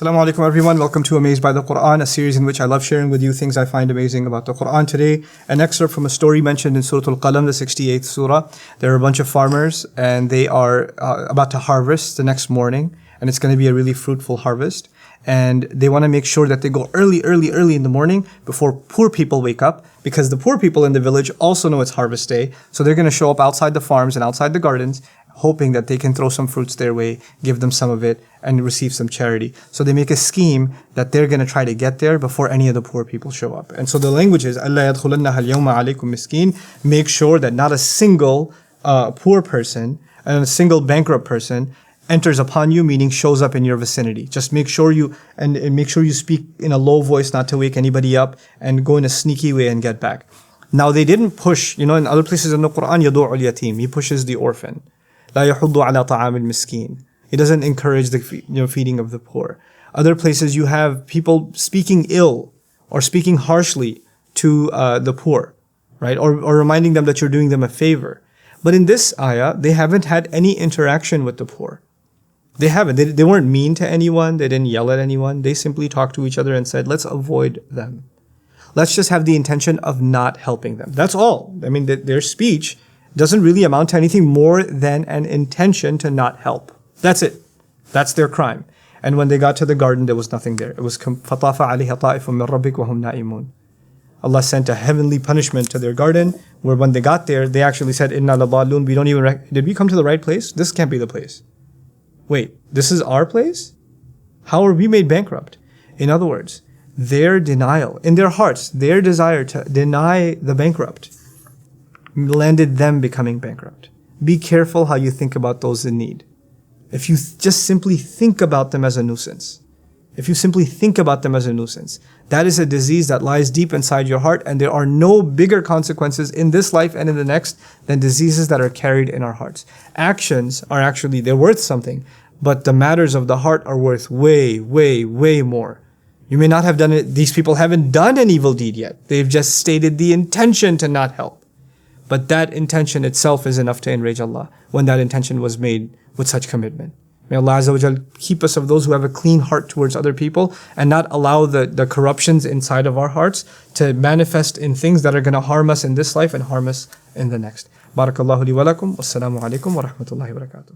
Assalamu alaikum everyone, welcome to Amazed by the Quran, a series in which I love sharing with you things I find amazing about the Quran. Today, an excerpt from a story mentioned in Surat Al-Qalam, the 68th surah. There are a bunch of farmers and they are about to harvest the next morning, and it's going to be a really fruitful harvest. And they want to make sure that they go early in the morning before poor people wake up, because the poor people in the village also know it's harvest day. So they're going to show up outside the farms and outside the gardens, hoping that they can throw some fruits their way, give them some of it, and receive some charity. So they make a scheme that they're going to try to get there before any of the poor people show up. And so the language is, أَلَّا يَدْخُلَنَّهَا الْيَوْمَ عَلَيْكُمْ مِسْكِينٌ. Make sure that not a single poor person and a single bankrupt person enters upon you, meaning shows up in your vicinity. Just make sure you speak in a low voice, not to wake anybody up, and go in a sneaky way and get back. Now they didn't push, in other places in the Quran, يَدُعُ الْيَتِيمِ, he pushes the orphan. لا يحض على طعام المسكين. He doesn't encourage the feeding of the poor. Other places you have people speaking ill or speaking harshly to the poor, right? Or reminding them that you're doing them a favor. But in this ayah, they haven't had any interaction with the poor. They haven't. They weren't mean to anyone. They didn't yell at anyone. They simply talked to each other and said, let's avoid them. Let's just have the intention of not helping them. That's all. I mean, their speech doesn't really amount to anything more than an intention to not help. That's it. That's their crime. And when they got to the garden, there was nothing there. It was فَطَافَ عَلَيْهَا طَائِفٌ مِّن رَبِّكَ وَهُمْ نَائِمُونَ. Allah sent a heavenly punishment to their garden, where when they got there, they actually said, إِنَّا لَضَالُونَ. We don't even did we come to the right place? This can't be the place. Wait, this is our place? How are we made bankrupt? In other words, their denial, in their hearts, their desire to deny the bankrupt landed them becoming bankrupt. Be careful how you think about those in need. If you just simply think about them as a nuisance, that is a disease that lies deep inside your heart, and there are no bigger consequences in this life and in the next than diseases that are carried in our hearts. Actions are actually, they're worth something, but the matters of the heart are worth way more. You may not have done it, these people haven't done an evil deed yet. They've just stated the intention to not help. But that intention itself is enough to enrage Allah, when that intention was made with such commitment. May Allah Azza wa Jal keep us of those who have a clean heart towards other people, and not allow the corruptions inside of our hearts to manifest in things that are going to harm us in this life and harm us in the next. Barakallahu li wa lakum. Wassalamu alaikum wa rahmatullahi wa barakatuh.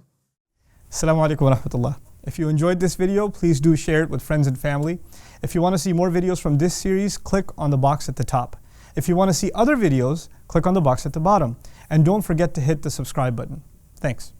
Assalamu alaikum wa rahmatullah. If you enjoyed this video, please do share it with friends and family. If you want to see more videos from this series, click on the box at the top. If you want to see other videos, click on the box at the bottom. And don't forget to hit the subscribe button. Thanks.